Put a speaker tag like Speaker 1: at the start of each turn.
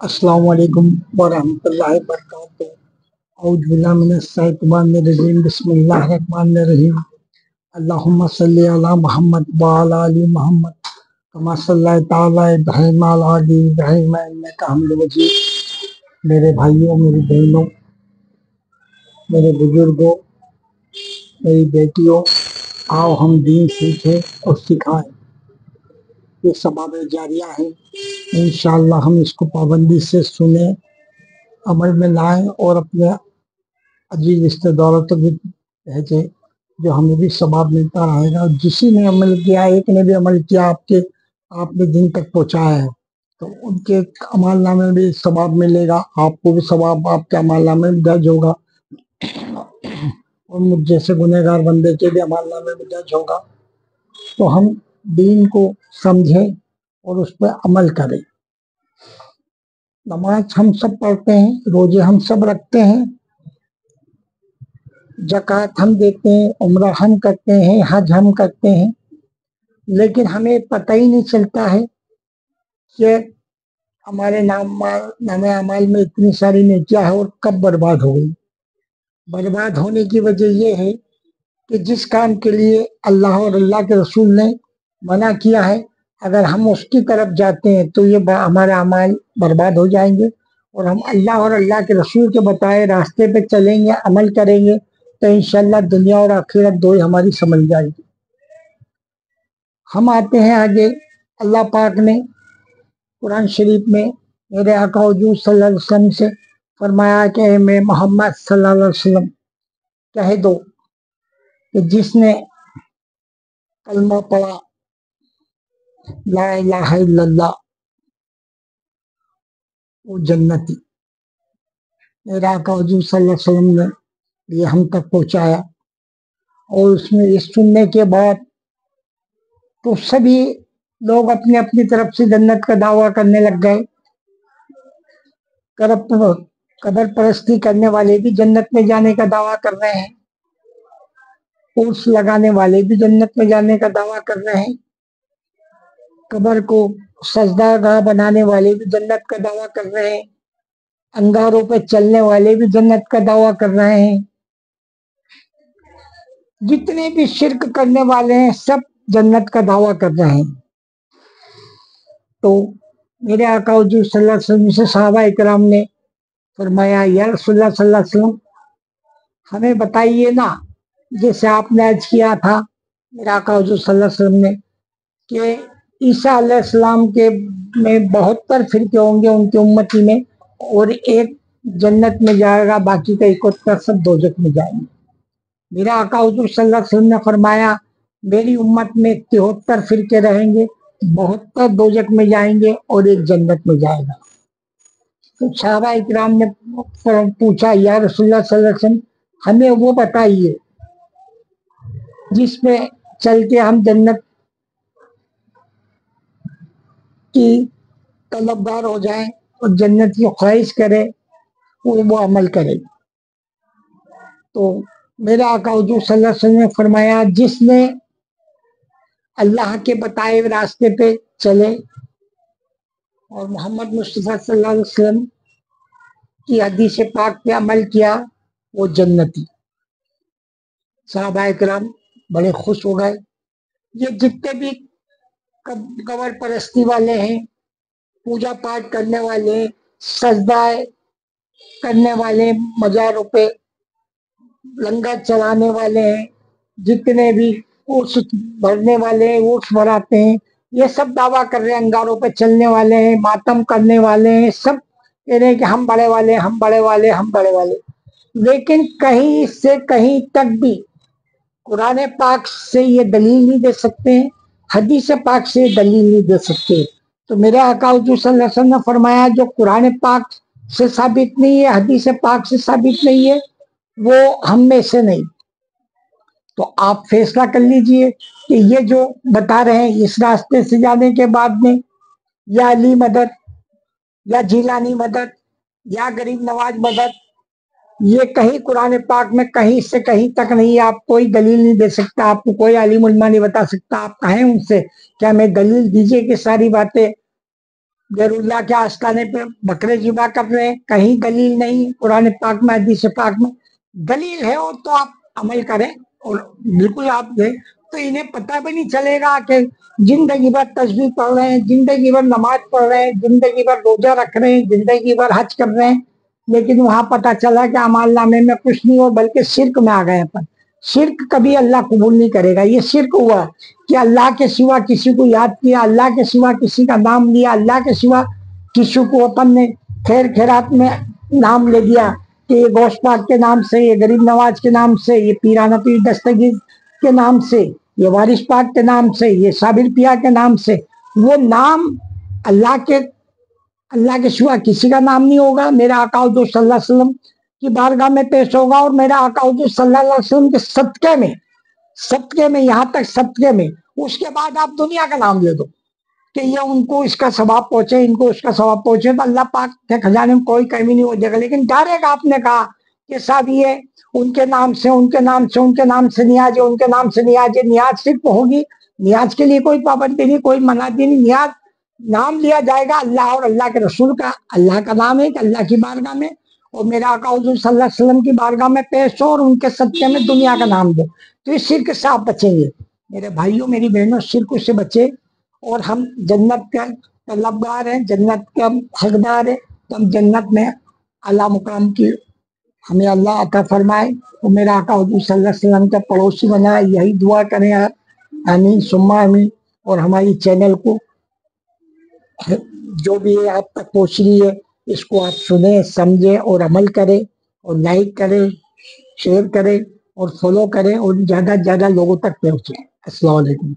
Speaker 1: अस्सलाम वालेकुम वरहमतुल्लाहि वबरकातुहू। औज़ु बिल्लाहि मिनश्शैतानिर्रजीम। बिस्मिल्लाहिर्रहमानिर्रहीम। अल्लाहुम्मा सल्लि अला मुहम्मद व अला आलि मुहम्मद कमा सल्लैता अला इब्राहीम व अला आलि इब्राहीम इन्नका हमीदुम मजीद। मेरे भाइयों, मेरी बहनों, मेरे बुजुर्गों, मेरी बेटियों, आओ हम दीन सीखें और सिखाएं। ये सबाब जारिया है। इंशाअल्लाह हम इसको पाबंदी से सुने, अमल में लाएं और अपने अजीज रिश्तेदारों तक भी भेजें, जो हमें भी सबाब मिलता रहेगा। जिसी ने अमल किया, एक ने भी अमल किया, आपने दिन तक पहुंचाया है, तो उनके अमल नामे में भी सबाब मिलेगा, आपको भी सबाब आपके अमल नामे में दर्ज होगा और मुझ जैसे गुनहगार बंदे के भी अमल नामे में दर्ज होगा। तो हम दीन को समझें और उस पर अमल करें। नमाज हम सब पढ़ते हैं, रोजे हम सब रखते हैं, ज़कात हम देते हैं, उम्रा हम करते हैं, हज हम करते हैं, लेकिन हमें पता ही नहीं चलता है कि हमारे नामे अमाल में इतनी सारी नेकियां है और कब बर्बाद हो गई। बर्बाद होने की वजह यह है कि जिस काम के लिए अल्लाह और अल्लाह के रसूल ने मना किया है, अगर हम उसकी तरफ जाते हैं तो ये हमारे अमाल बर्बाद हो जाएंगे। और हम अल्लाह और अल्लाह के रसूल के बताए रास्ते पे चलेंगे, अमल करेंगे, तो इंशाअल्लाह दुनिया और आखिरत दो ही हमारी समझ जाएगी। हम आते हैं आगे। अल्लाह पाक ने कुरान शरीफ में मेरे आका हुजूर सल्लल्लाहु अलैहि वसल्लम से फरमाया कि मैं मोहम्मद सल्लल्लाहु अलैहि वसल्लम कह दो कि जिसने कलमा पढ़ा ला इलाहा इल्लल्लाह, वो जन्नती। मेरा आका हुजूर सल्लल्लाहु अलैहि वसल्लम ने ये हम तक पहुंचाया, और उसमें ये सुनने के बाद तो सभी लोग अपनी अपनी तरफ से जन्नत का दावा करने लग गए। कब्र परस्ती करने वाले भी जन्नत में जाने का दावा कर रहे हैं, उर्स लगाने वाले भी जन्नत में जाने का दावा कर रहे हैं, कब्र को सजदागाह बनाने वाले भी जन्नत का दावा कर रहे हैं, अंगारों पे चलने वाले भी जन्नत का दावा कर रहे हैं, जितने भी शिर्क करने वाले हैं सब जन्नत का दावा कर रहे हैं। तो मेरे आका हुजूर सल्लल्लाहु अलैहि वसल्लम से सहाबा इकराम ने फरमाया, या रसूलुल्लाह सल्लल्लाहु अलैहि वसल्लम, हमें बताइए ना, जैसे आपने अर्ज किया था मेरे आका हुजूर सल्लल्लाहु अलैहि वसल्लम ने कि ईसा अलैहिस्सलाम के में 72 फिरके होंगे उनकी उम्मती में, और एक जन्नत में जाएगा, बाकी का 71 सब दोजख में जाएंगे। मेरा आका हुजूर सल्लल्लाहु अलैहि वसल्लम ने फरमाया, मेरी उम्मत में 73 फिरके रहेंगे, 72 दोजख में जाएंगे और एक जन्नत में जाएगा। तो सहाबा इकराम ने पूछा, या रसूलुल्लाह सल्लल्लाहु अलैहि वसल्लम, हमें वो बताइए जिसपे चल के हम जन्नत की तलबगार हो जाएं और जन्नत की ख्वाहिश करें और वो अमल करें। तो मेरे आका हुजूर सल्लल्लाहु अलैहि वसल्लम ने फरमाया, जिसने अल्लाह के बताए हुए रास्ते पे चले और मोहम्मद मुस्तफ़ा सल्लल्लाहु अलैहि वसल्लम की हदीस पाक पे अमल किया, वो जन्नती। सहाबा इकराम बड़े खुश हो गए। ये जितने भी कब्र परस्ती वाले हैं, पूजा पाठ करने वाले, सजदाए करने वाले, मज़ारों पे लंगर चलाने वाले हैं, जितने भी उर्स भरने वाले हैं, उर्स भराते हैं, ये सब दावा कर रहे हैं, अंगारों पे चलने वाले हैं, मातम करने वाले हैं, सब कह रहे हैं कि हम बड़े वाले, हम बड़े वाले, हम बड़े वाले। लेकिन कहीं से कहीं तक भी कुरान पाक से ये दलील नहीं दे सकते हैं, हदीस पाक से दलील नहीं दे सकते। तो मेरे आका हुजूर सल्लल्लाहु अलैहि वसल्लम ने फरमाया, जो कुरान पाक से साबित नहीं है, हदीस पाक से साबित नहीं है, वो हम में से नहीं। तो आप फैसला कर लीजिए कि ये जो बता रहे हैं इस रास्ते से जाने के बाद में, या अली मदद, या जिलानी मदद, या गरीब नवाज मदद, ये कहीं कुरान पाक में कहीं से कहीं तक नहीं है। आप कोई दलील नहीं दे सकता, आपको कोई आलिम उलमा नहीं बता सकता। आप कहें उनसे क्या हमें दलील दीजिए कि सारी बातें गैरुल्लाह के आस्थाने पे बकरे ज़िबा कर रहे हैं, कहीं दलील नहीं, कुरान पाक में हदीस पाक में दलील है और तो आप अमल करें और बिल्कुल आप दें, तो इन्हें पता भी नहीं चलेगा कि जिंदगी भर तस्बीह पढ़ रहे हैं, जिंदगी भर नमाज पढ़ रहे हैं, जिंदगी भर रोजा रख रहे हैं, जिंदगी भर हज कर रहे हैं, लेकिन वहां पता चला कि अमाल नामे में कुछ नहीं हो, बल्कि शिरक में आ गए अपन। शिरक कभी अल्लाह कबूल नहीं करेगा। ये शिरक हुआ कि अल्लाह के सिवा किसी को याद किया, अल्लाह के सिवा किसी का नाम लिया, अल्लाह के सिवा किसी को अपन ने खैर खैरात में नाम ले दिया कि ये गौस पाक के नाम से, ये गरीब नवाज के नाम से, ये पीराना पीर दस्तगीर के नाम से, ये वारिस पाक के नाम से, ये साबिर पिया के नाम से। वो नाम अल्लाह के सिवा किसी का नाम नहीं होगा। मेरा आका हुज़ूर सल्लल्लाहु अलैहि वसल्लम की बारगाह में पेश होगा और मेरा आका हुज़ूर सल्लल्लाहु अलैहि वसल्लम के सदके में यहाँ तक सदके में, उसके बाद आप दुनिया का नाम ले दो कि ये उनको इसका सवाब पहुंचे, इनको उसका सवाब पहुंचे, तो अल्लाह पाक के खजाने में कोई कमी नहीं हो जाएगा। लेकिन डायरेक्ट आपने कहा कि साहब ये उनके नाम से, उनके नाम से, उनके नाम से नियाज है, उनके नाम से नियाज है, नियाज सिर्फ होगी, नियाज के लिए कोई पाबंदी नहीं, कोई मनादी नहीं, नियाज नाम लिया जाएगा अल्लाह और अल्लाह के रसूल का। अल्लाह का नाम है कि अल्लाह की बारगाह में और मेरा आका हुज़ूर सल्लल्लाहु अलैहि वसल्लम की बारगाह में पेश हो और उनके सदके में दुनिया का नाम दो, तो इस शिर्क से आप बचेंगे। मेरे भाइयों, मेरी बहनों, शिर्क से बचे और हम जन्नत का तलबगार हैं, जन्नत का हकदार है, तो हम जन्नत में आला मुकाम की हमें अल्लाह अता फरमाए और मेरा आका हुज़ूर सल्लल्लाहु अलैहि वसल्लम का पड़ोसी बनाए। यही दुआ करें आप, आमीन सुम्मा आमीन। और हमारी चैनल को जो भी है आप तक पहुँच रही है, इसको आप सुने, समझे और अमल करें और लाइक करें, शेयर करें और फॉलो करें और ज़्यादा से ज़्यादा लोगों तक पहुँचे। अस्सलाम वालेकुम।